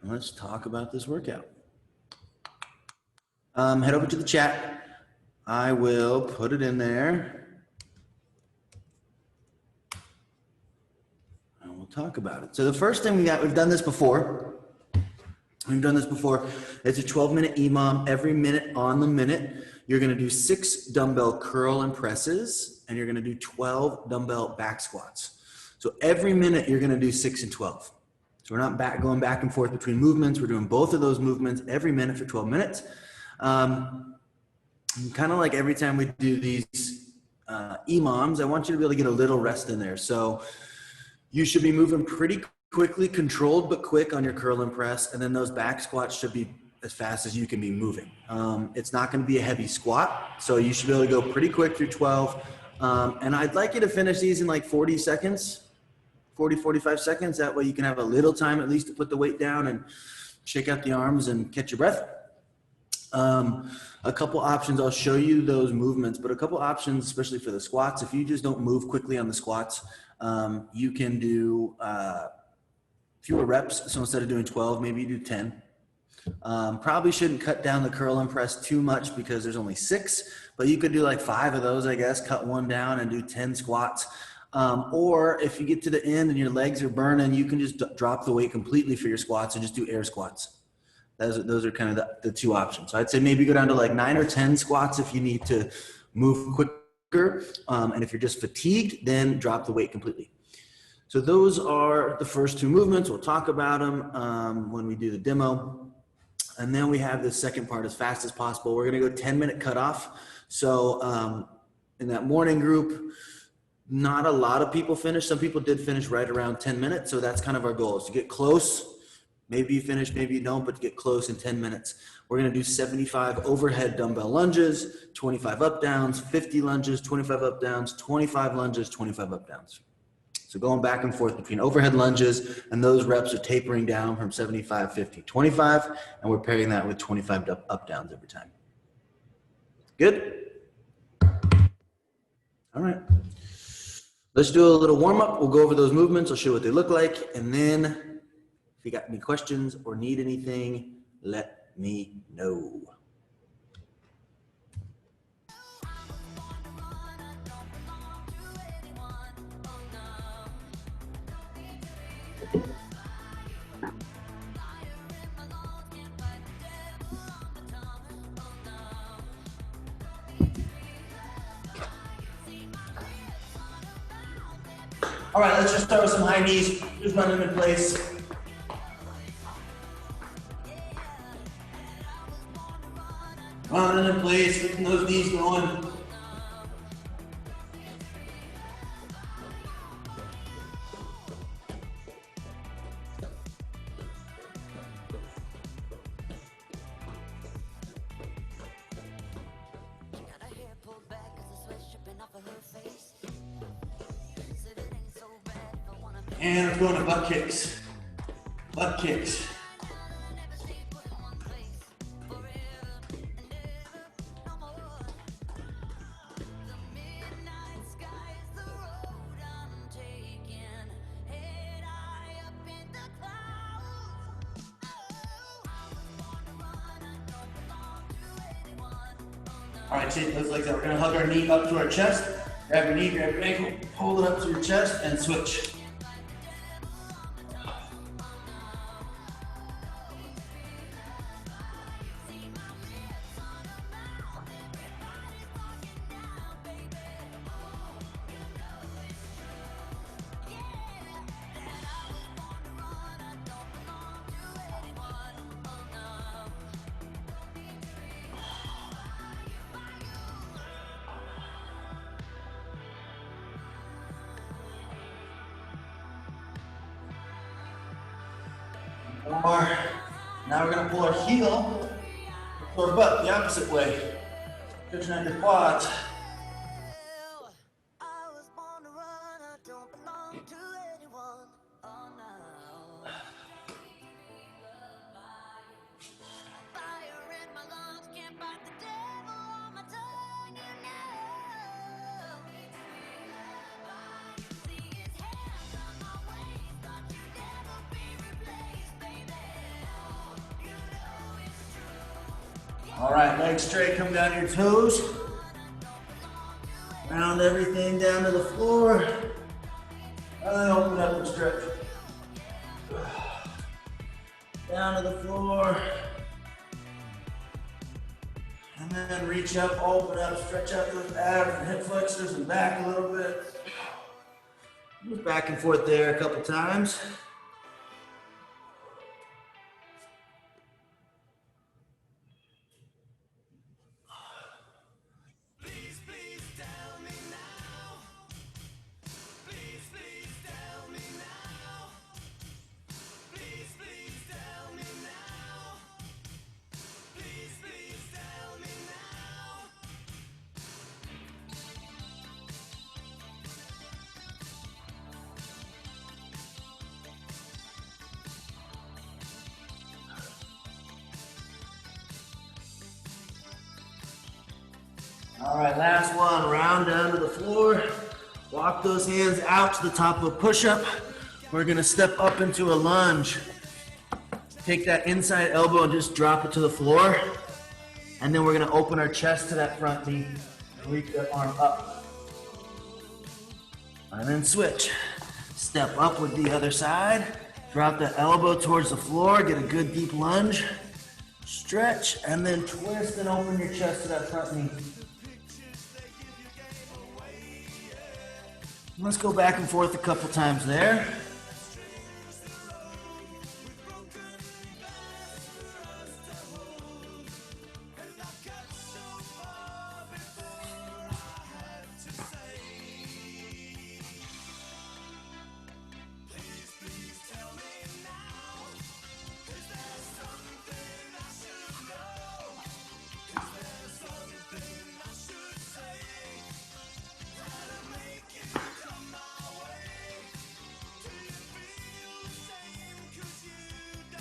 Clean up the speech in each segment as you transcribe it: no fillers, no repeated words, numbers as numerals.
Let's talk about this workout. Head over to the chat. I will put it in there. And we'll talk about it. So the first thing we've done this before. It's a 12-minute EMOM. Every minute on the minute, you're gonna do 6 dumbbell curl and presses, and you're gonna do 12 dumbbell back squats. So every minute you're gonna do 6 and 12. So we're not going back and forth between movements. We're doing both of those movements every minute for 12 minutes. Kind of like every time we do these EMOMs, I want you to be able to get a little rest in there. So you should be moving pretty quickly, controlled but quick on your curl and press, and then those back squats should be as fast as you can be moving. It's not going to be a heavy squat, so you should be able to go pretty quick through 12. And I'd like you to finish these in like 40 seconds. 40, 45 seconds. That way you can have a little time at least to put the weight down and shake out the arms and catch your breath. A couple options, I'll show you those movements, but a couple options, especially for the squats. If you just don't move quickly on the squats, you can do fewer reps. So instead of doing 12, maybe you do 10. Probably shouldn't cut down the curl and press too much because there's only 6, but you could do like 5 of those, I guess, cut one down and do 10 squats. Or if you get to the end and your legs are burning, you can just drop the weight completely for your squats and just do air squats. Those are kind of the 2 options. So I'd say maybe go down to like 9 or 10 squats if you need to move quicker. And if you're just fatigued, then drop the weight completely. So those are the first 2 movements. We'll talk about them when we do the demo. And then we have the second part, as fast as possible. We're gonna go 10-minute cutoff. So in that morning group, not a lot of people finished. Some people did finish right around 10 minutes. So that's kind of our goal, is to get close. Maybe you finish, maybe you don't, but to get close in 10 minutes. We're gonna do 75 overhead dumbbell lunges, 25 up downs, 50 lunges, 25 up downs, 25 lunges, 25 up downs. So going back and forth between overhead lunges, and those reps are tapering down from 75, 50, 25, and we're pairing that with 25 up downs every time. Good? All right. Let's do a little warm up. We'll go over those movements. I'll show you what they look like. And then if you got any questions or need anything, let me know. All right, let's just start with some high knees. Just run them in place. Running in place, getting those knees going. And we're going to butt kicks. Butt kicks. All right, take those legs out. We're gonna hug our knee up to our chest. Grab your knee, grab your ankle, hold it up to your chest, and switch. Or now we're going to pull our heel to our butt the opposite way. Stretching out your quads. All right, legs straight, come down your toes. Round everything down to the floor. And then open up and stretch. Down to the floor. And then reach up, open up, stretch out those abs and hip flexors and back a little bit. Move back and forth there a couple times. All right, last one, round down to the floor. Walk those hands out to the top of a push-up. We're gonna step up into a lunge. Take that inside elbow and just drop it to the floor. And then we're gonna open our chest to that front knee. Reach that arm up. And then switch. Step up with the other side. Drop the elbow towards the floor, get a good deep lunge. Stretch, and then twist and open your chest to that front knee. Let's go back and forth a couple times there.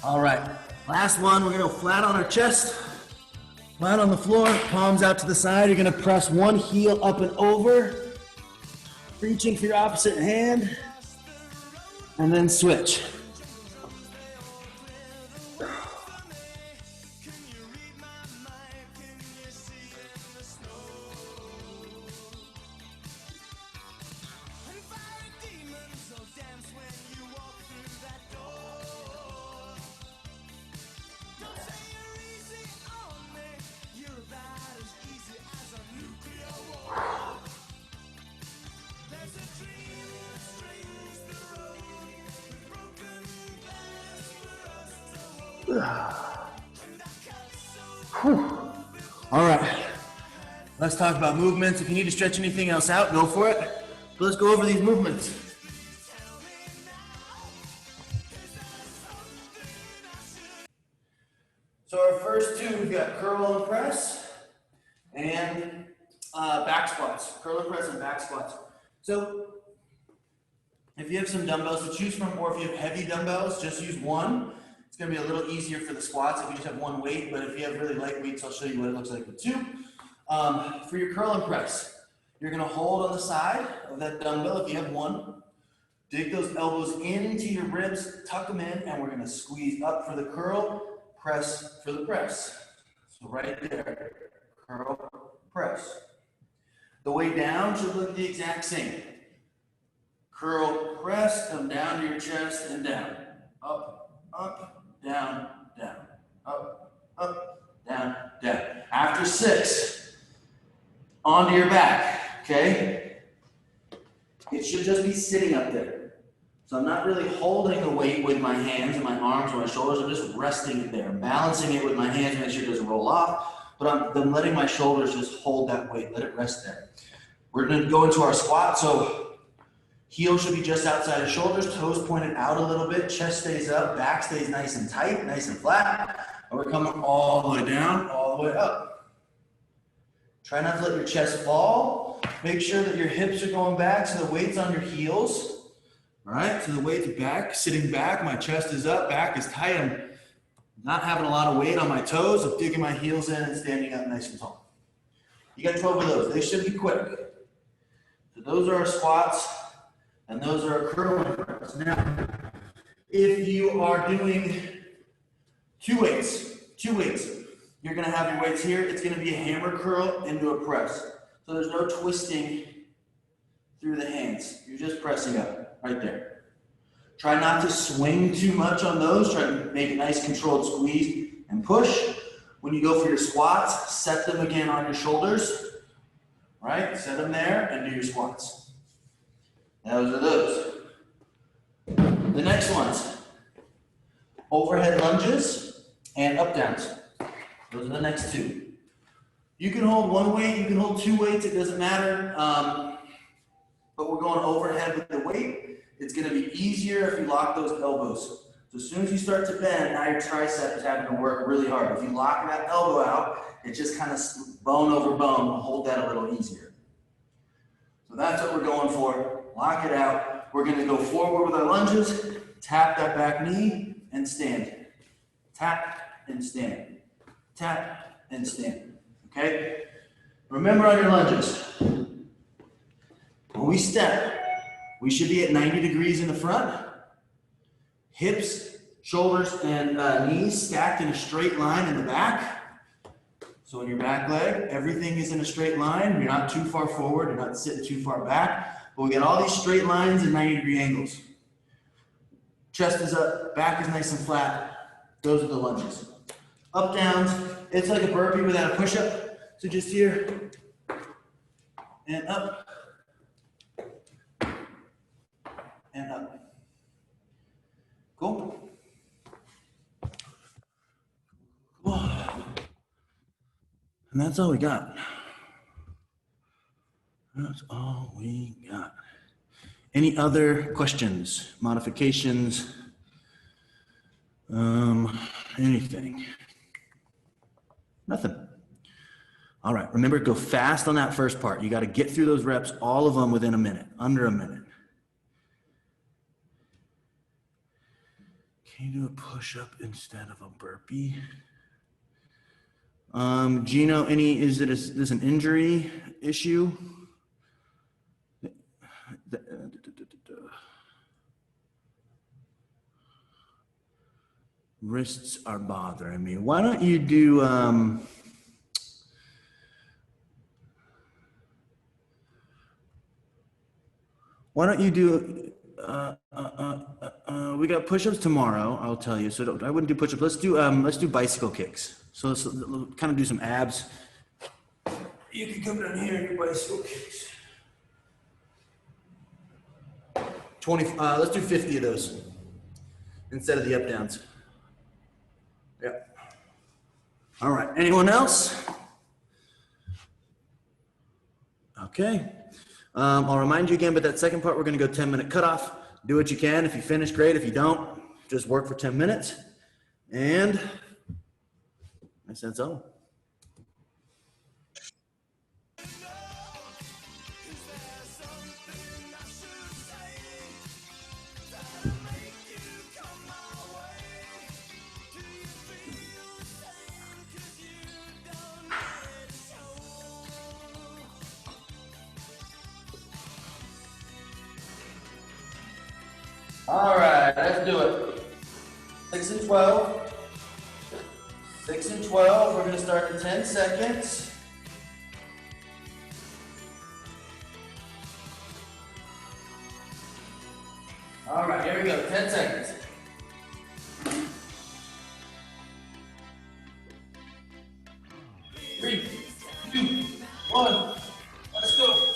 All right, last one, we're gonna go flat on our chest, flat on the floor, palms out to the side. You're gonna press one heel up and over, reaching for your opposite hand, and then switch. All right, let's talk about movements. If you need to stretch anything else out, go for it. But let's go over these movements. So our first two, we've got curl and press and back squats. Curl and press and back squats. So if you have some dumbbells to choose from, or if you have heavy dumbbells, just use one. It's gonna be a little easier for the squats if you just have one weight, but if you have really light weights, I'll show you what it looks like with two. For your curl and press, you're gonna hold on the side of that dumbbell if you have one. Dig those elbows into your ribs, tuck them in, and we're gonna squeeze up for the curl, press for the press. So right there, curl, press. The way down should look the exact same. Curl, press, come down to your chest and down. Up, up, down, down. Up, up, down, down. After 6, onto your back, okay? It should just be sitting up there. So I'm not really holding the weight with my hands and my arms or my shoulders. I'm just resting it there. I'm balancing it with my hands to make sure it doesn't roll off. But I'm letting my shoulders just hold that weight. Let it rest there. We're going to go into our squat. So heel should be just outside of shoulders. Toes pointed out a little bit. Chest stays up. Back stays nice and tight, nice and flat. And we're coming all the way down, all the way up. Try not to let your chest fall. Make sure that your hips are going back so the weight's on your heels. All right, so the weight's back, sitting back. My chest is up, back is tight. I'm not having a lot of weight on my toes. I'm digging my heels in and standing up nice and tall. You got 12 of those. They should be quick. So those are our squats, and those are our curl and press. Now, if you are doing two weights, you're gonna have your weights here. It's gonna be a hammer curl into a press. So there's no twisting through the hands. You're just pressing up, right there. Try not to swing too much on those. Try to make a nice controlled squeeze and push. When you go for your squats, set them again on your shoulders, right? Set them there and do your squats. Those are those. The next ones, overhead lunges and up downs. Those are the next two. You can hold one weight, you can hold two weights, it doesn't matter. But we're going overhead with the weight. It's gonna be easier if you lock those elbows. So as soon as you start to bend, now your tricep is having to work really hard. If you lock that elbow out, it just kind of bone over bone, hold that a little easier. So that's what we're going for. Lock it out. We're gonna go forward with our lunges, tap that back knee, and stand. Tap and stand. Tap and stand, okay? Remember on your lunges, when we step, we should be at 90 degrees in the front, hips, shoulders, and knees stacked in a straight line in the back. So in your back leg, everything is in a straight line. You're not too far forward, you're not sitting too far back, but we get all these straight lines and 90-degree angles. Chest is up, back is nice and flat. Those are the lunges. Up downs, it's like a burpee without a push-up. So just here, and up, and up. Cool? Cool. And that's all we got. That's all we got. Any other questions, modifications, anything? Nothing. All right, remember, go fast on that first part. You got to get through those reps, all of them within a minute, under a minute. Can you do a push-up instead of a burpee? Gino, is this an injury issue? Wrists are bothering me. Why don't you do, we got push-ups tomorrow, I'll tell you. So I wouldn't do push-ups. Let's do bicycle kicks. So let's kind of do some abs. You can come down here and do bicycle kicks. 20, let's do 50 of those instead of the up downs. Yep. All right, anyone else? Okay. I'll remind you again, but that second part, we're gonna go 10-minute cutoff. Do what you can. If you finish, great. If you don't, just work for 10 minutes. And I said so. All right, let's do it. 6 and 12. 6 and 12. We're going to start in 10 seconds. All right, here we go. 10 seconds. 3, 2, 1. Let's go.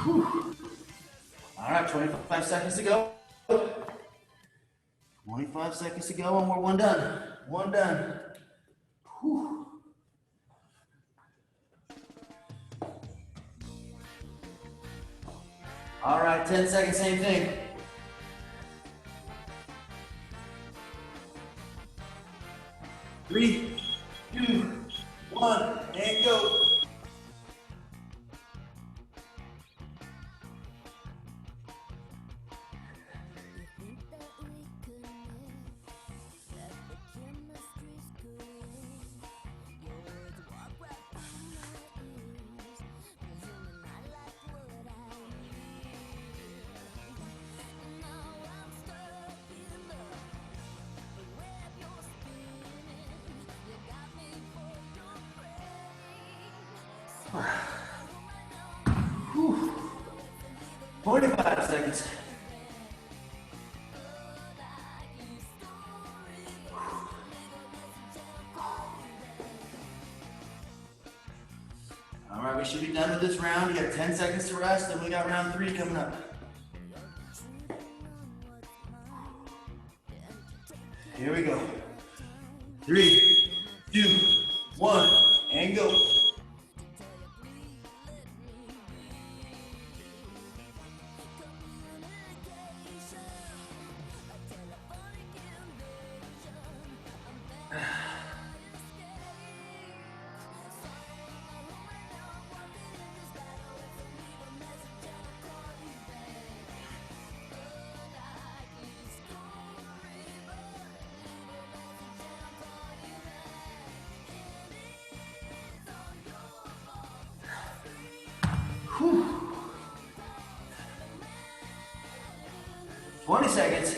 Whew. All right, 25 seconds to go. 25 seconds to go, and we're one done. One done. Whew. All right, 10 seconds, same thing. 3, 2, 1, and go. Whew. 45 seconds. All right, we should be done with this round. You got 10 seconds to rest, and we got round 3 coming up. Here we go. 3, 2, 1, and go. Whew. 20 seconds.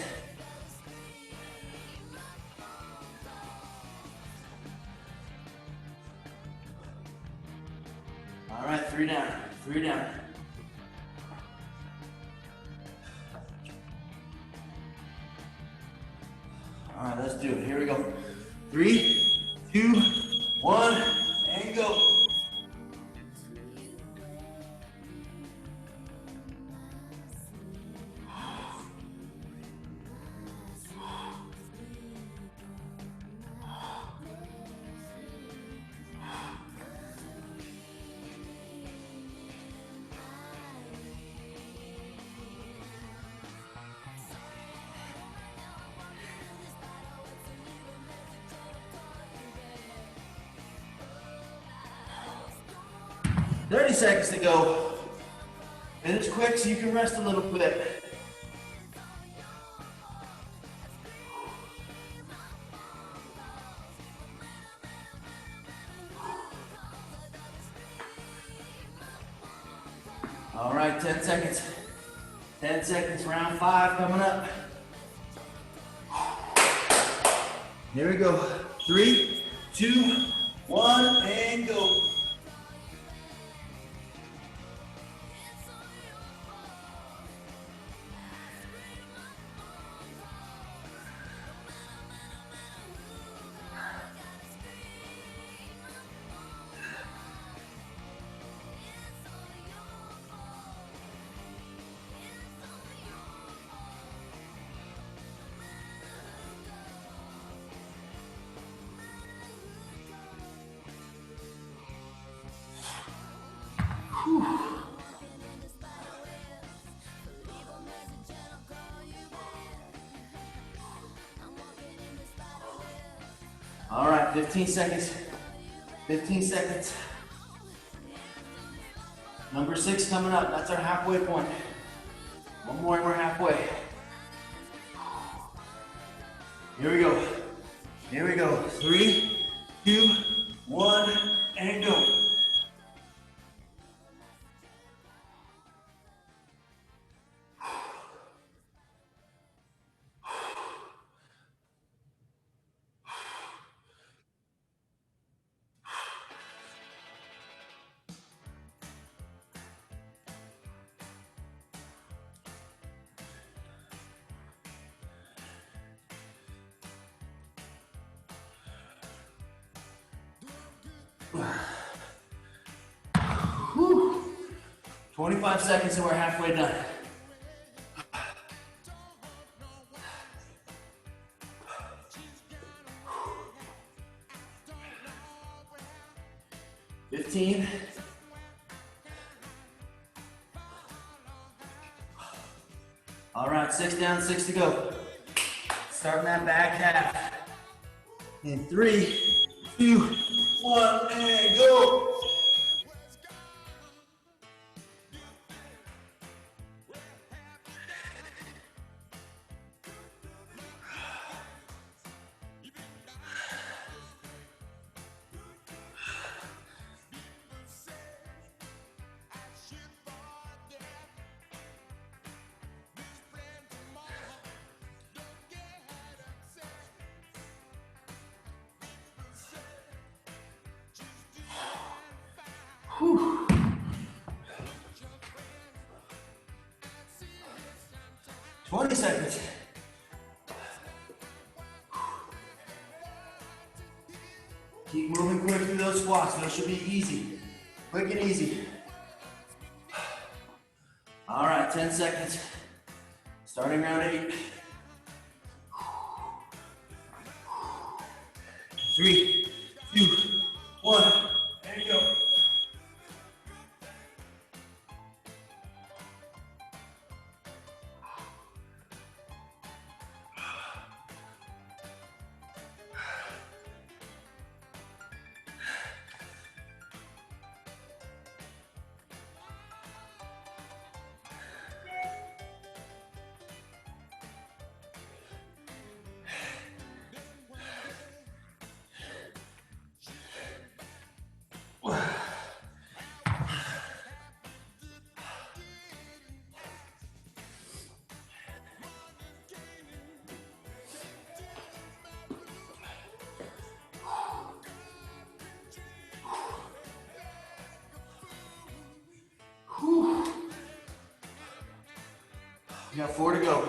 All right, 3 down, 3 down. All right, let's do it. Here we go. 3, 2, 1, and go. Seconds to go. And it's quick so you can rest a little bit. All right, 10 seconds. 10 seconds, round 5 coming up. Here we go. 3, 2, 1, and go. Whew. All right, 15 seconds. 15 seconds. Number 6 coming up. That's our halfway point. One more and we're halfway. Here we go. Here we go. 3, 2, 1, and go. Whew. 25 seconds and we're halfway done. $15. All right, 6 down, 6 to go. Starting that back half. In 3, 2, 1, and go. Whew. 20 seconds. Keep moving quick through those squats. Those should be easy. Quick and easy. All right, 10 seconds. Starting round 8. 3, 2, 1. There you go. We got 4 to go.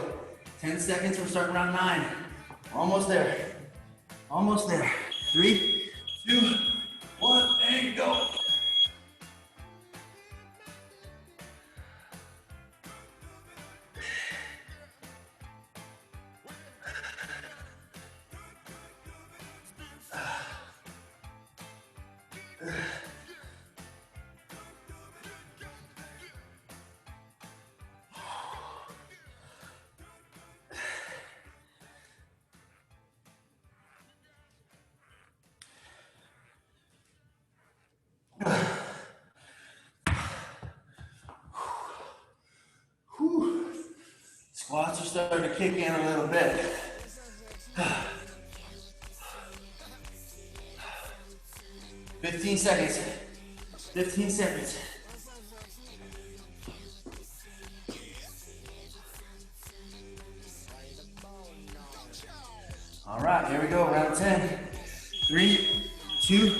10 seconds, we're starting round 9. Almost there. Almost there. 3, 2, 1, and go. Squats are starting to kick in a little bit. 15 seconds. 15 seconds. All right, here we go, round 10. 3, 2,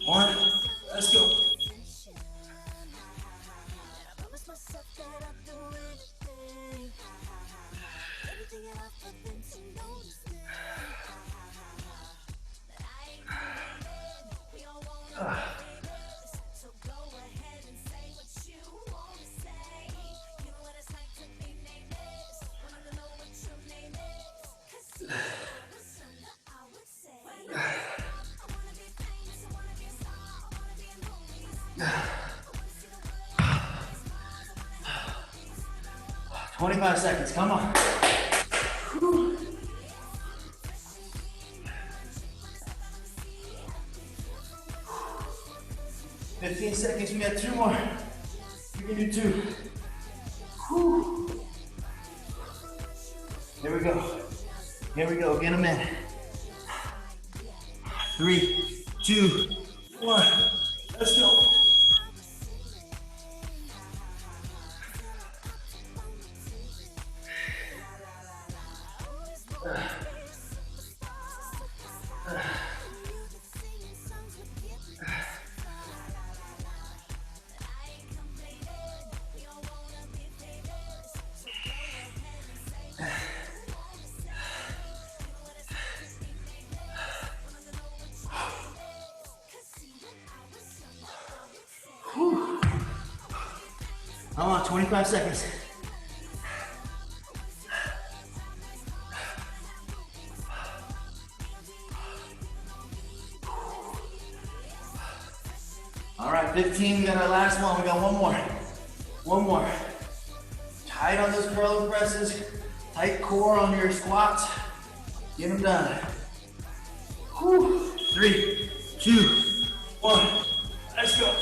1, let's go. Whew. 25 seconds, come on. Whew. 15 seconds, we got 2 more. We can do 2. Whew. Here we go. Here we go, get them in. 3, 2, 1, let's go. Come on, 25 seconds. All right, 15, we got our last one. We got 1 more. 1 more. Tight on those curl and presses. Tight core on your squats. Get them done. Whew. 3, 2, 1. Let's go.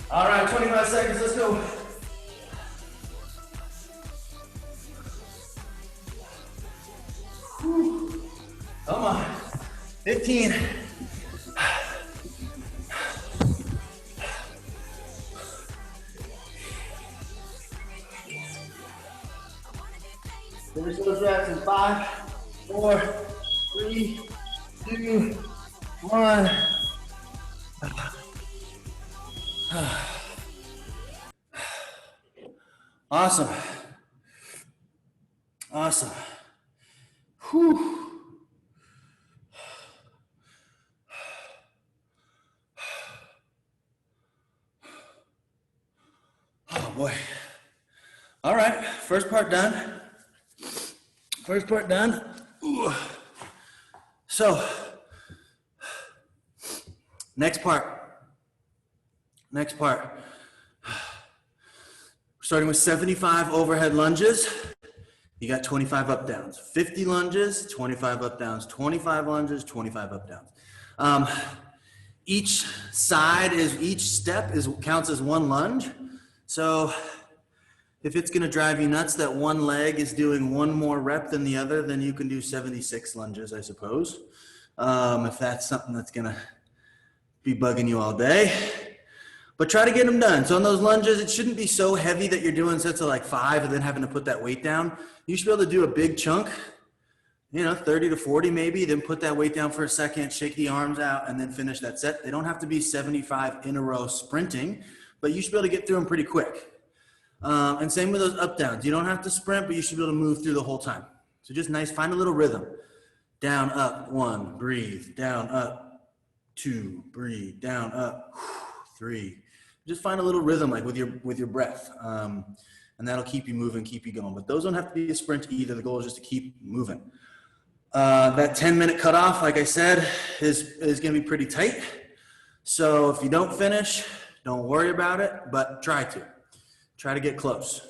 All right, 25 seconds, let's go. Whew. Come on, 15. Finish those reps in 5, 4, 3, 2, 1. Awesome. Awesome. Whew. Oh boy. All right, first part done. First part done. Ooh. So, next part. Next part. Starting with 75 overhead lunges. You got 25 up downs. 50 lunges, 25 up downs. 25 lunges, 25 up downs. Each step counts as one lunge. So if it's gonna drive you nuts that one leg is doing one more rep than the other, then you can do 76 lunges, I suppose. If that's something that's gonna be bugging you all day. But try to get them done. So on those lunges, it shouldn't be so heavy that you're doing sets of like 5 and then having to put that weight down. You should be able to do a big chunk, 30 to 40 maybe, then put that weight down for a second, shake the arms out, and then finish that set. They don't have to be 75 in a row sprinting, but you should be able to get through them pretty quick. And same with those up downs. You don't have to sprint, but you should be able to move through the whole time. So just nice, find a little rhythm. Down, up, 1, breathe. Down, up, 2, breathe. Down, up, 3. Just find a little rhythm like with your breath. And that'll keep you moving, keep you going. But those don't have to be a sprint either. The goal is just to keep moving. That 10-minute cutoff, like I said, is gonna be pretty tight. So if you don't finish, don't worry about it, but try to get close.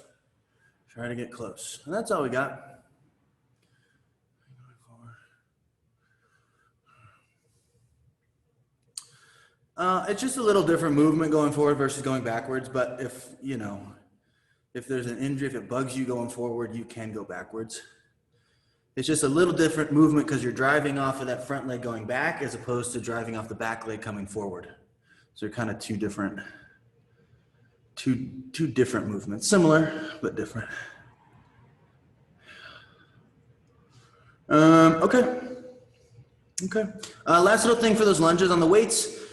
Try to get close. And that's all we got. It's just a little different movement going forward versus going backwards. But if there's an injury, if it bugs you going forward, you can go backwards. It's just a little different movement because you're driving off of that front leg going back as opposed to driving off the back leg coming forward. So they're kind of two different movements. Similar, but different. Okay. Last little thing for those lunges on the weights.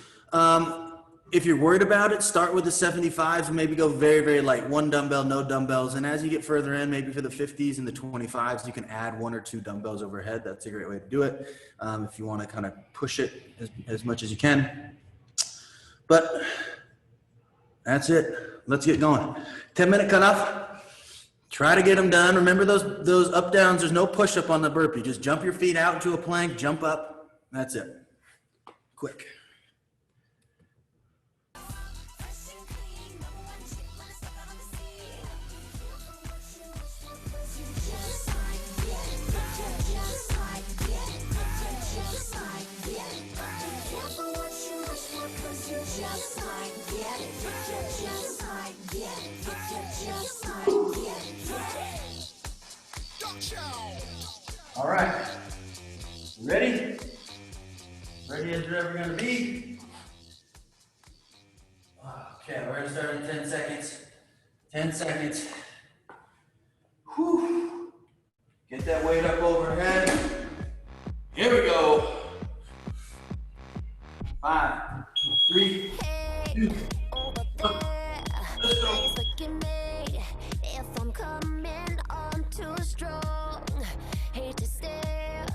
If you're worried about it, start with the 75s and maybe go very, very light. 1 dumbbell, no dumbbells. And as you get further in, maybe for the 50s and the 25s, you can add 1 or 2 dumbbells overhead. That's a great way to do it if you want to kind of push it as much as you can. But that's it. Let's get going. 10-minute cutoff. Try to get them done. Remember those up downs. There's no push up on the burpee. Just jump your feet out into a plank, jump up. That's it. Quick. All right, ready? Ready as you're ever gonna be. Okay, we're gonna start in 10 seconds. 10 seconds. Whew. Get that weight up overhead. Here we go. 5, 3, 2, 1. Let's go. If I'm coming on too strong, hate to stare,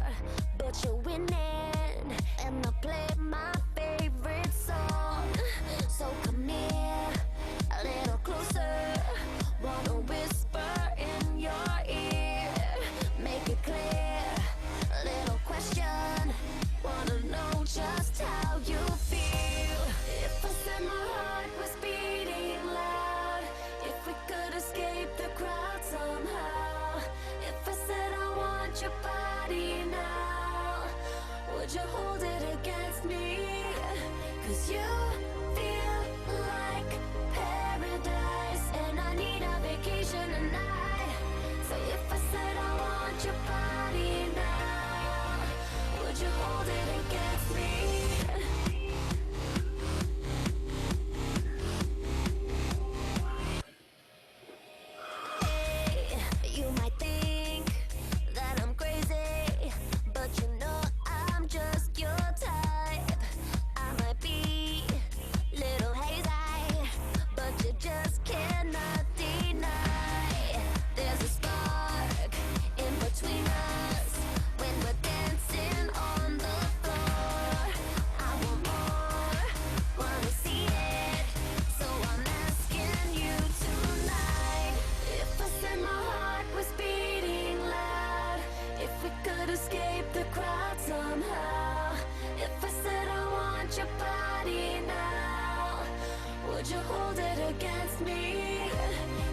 hold it against me?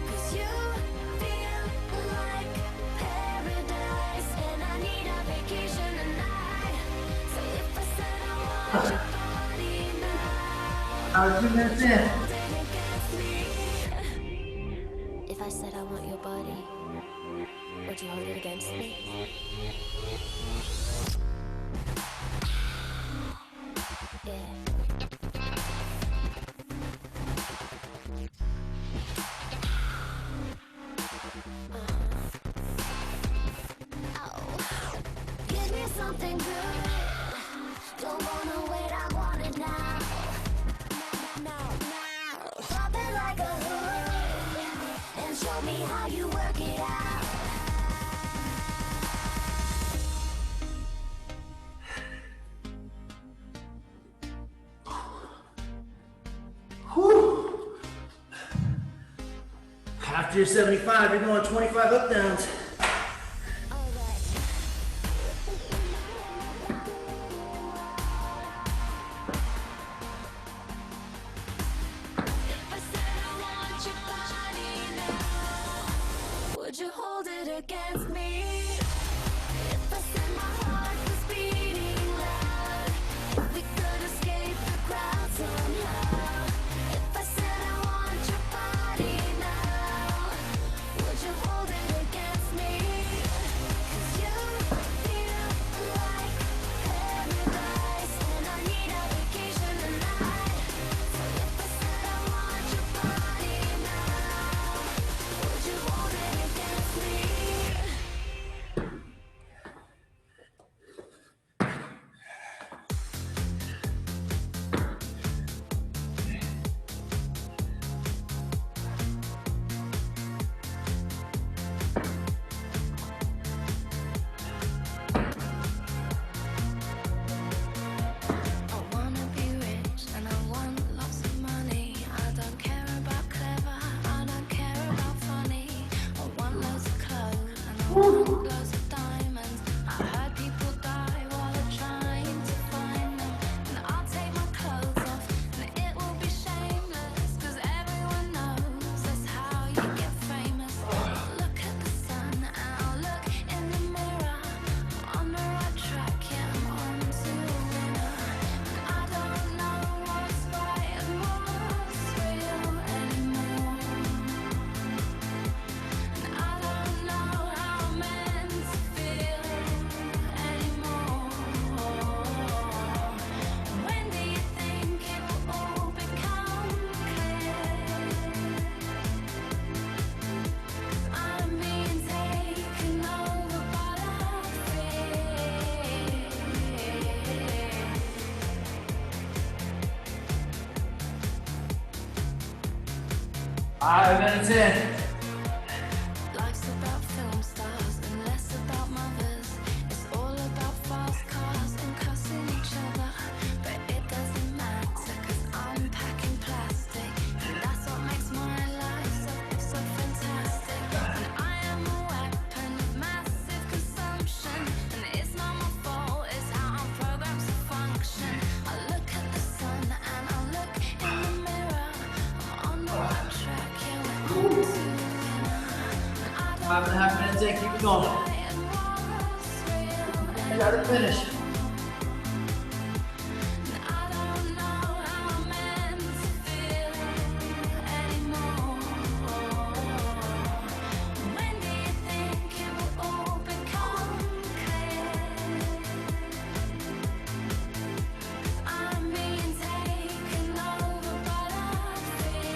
'Cause you feel like paradise, and I need a vacation tonight. So if I said I want your body now, How's your minutes in? hold it against me. If I said I want your body, would you hold it against me? Yeah. Give me something good. Don't wanna wait, I want it now. Pop it like a hood and show me how you work it out. Whew. After your 75, you're going 25 up downs. Would you hold it against me? If I said my heart was beating loud, if we could escape the crowd somehow. If I said I want your body now, would you hold it against me? 'Cause you feel like paradise, and I need a vacation tonight. So if I said I want your body now, would you hold it against me? I wanna be rich and I want lots of money. I don't care about clever, I don't care about funny. I want loads of clothes and I want loads of diamonds. I heard people die while they're trying to find them. And I'll take my clothes off and it will be shameless, 'cause everyone knows that's how you get famous. I'll look at the sun and I'll look in the mirror. I'm on the right track, yeah, I'm on to a winner. I don't know what's right and what's real anymore. And I don't know how I'm meant to feel anymore. When do you think it will all become clear? I'm being taken over by the fear. 5 minutes in. Life's about film stars and less about mothers. It's all about fast cars and cussing each other. But it doesn't matter, 'cause I'm packing plastic, and that's what makes my life so fantastic. And I am a weapon of massive consumption, and it's not my fault, it's how I'm programmed to function. I look at the sun and I look in the mirror. I'm on the right track, yeah, we're on to winner. 5.5 minutes in, keep it going. You gotta finish. I don't know how I'm meant to feel anymore. When do you think it will all become clear? I'm being taken over by the fear.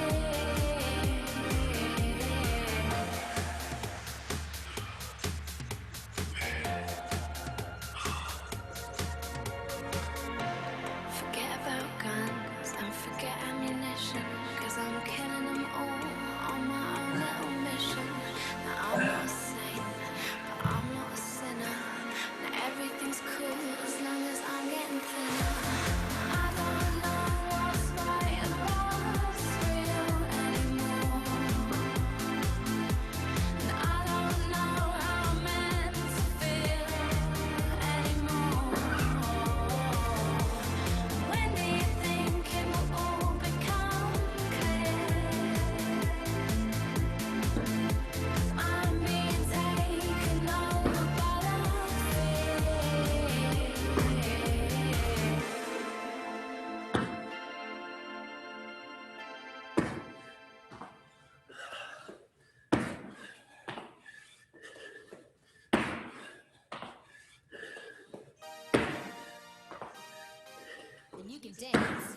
dance.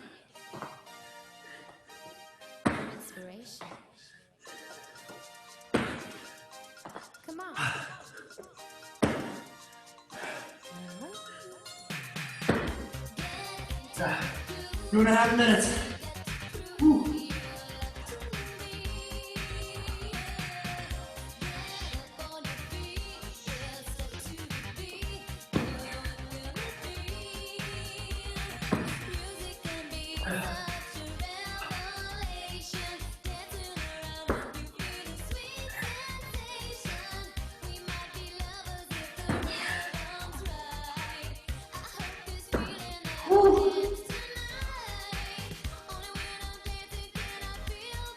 Inspiration. Come on. 2.5 minutes. Whew.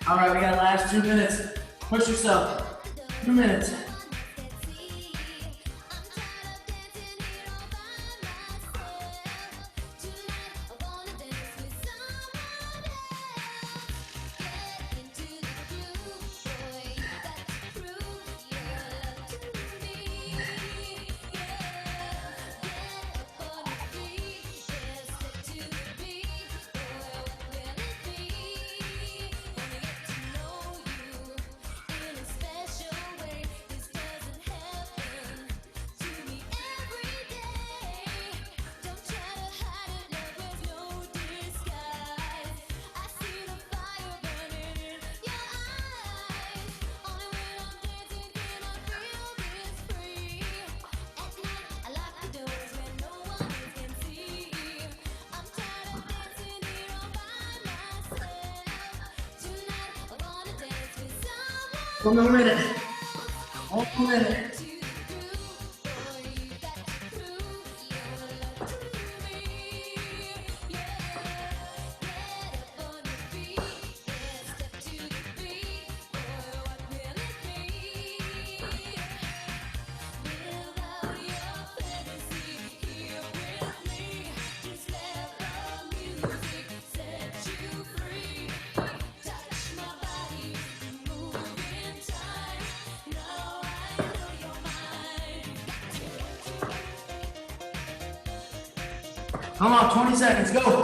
All right, we got the last 2 minutes. Push yourself. 2 minutes. One more minute. One more minute. Come on, 20 seconds, go.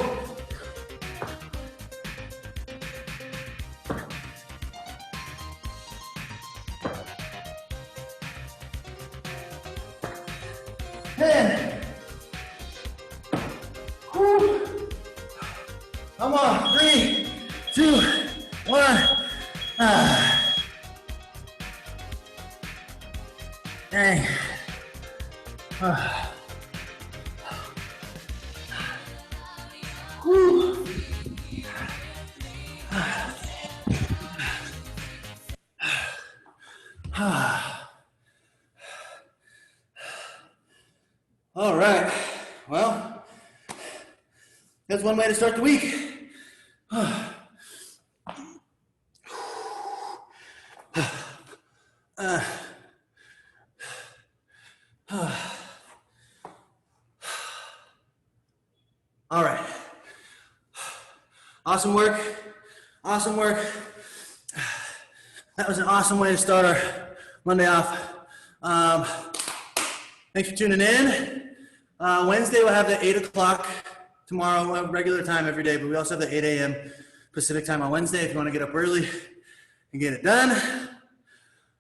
Whew. Come on, 3, 2, 1. Dang. Whew. All right. Well, that's one way to start the week. All right. Awesome work. Awesome work. That was an awesome way to start our Monday off. Thanks for tuning in. Wednesday we'll have the 8 o'clock tomorrow. We'll have regular time every day, but we also have the 8 a.m. Pacific time on Wednesday if you want to get up early and get it done.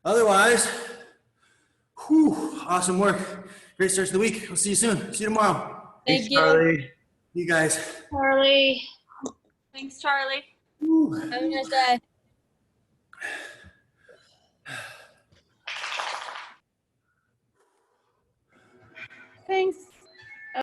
Otherwise, whew, awesome work. Great start to the week. We'll see you soon. See you tomorrow. Thank you. Charlie. You guys. Charlie. Thanks, Charlie. Whew. Have a nice day.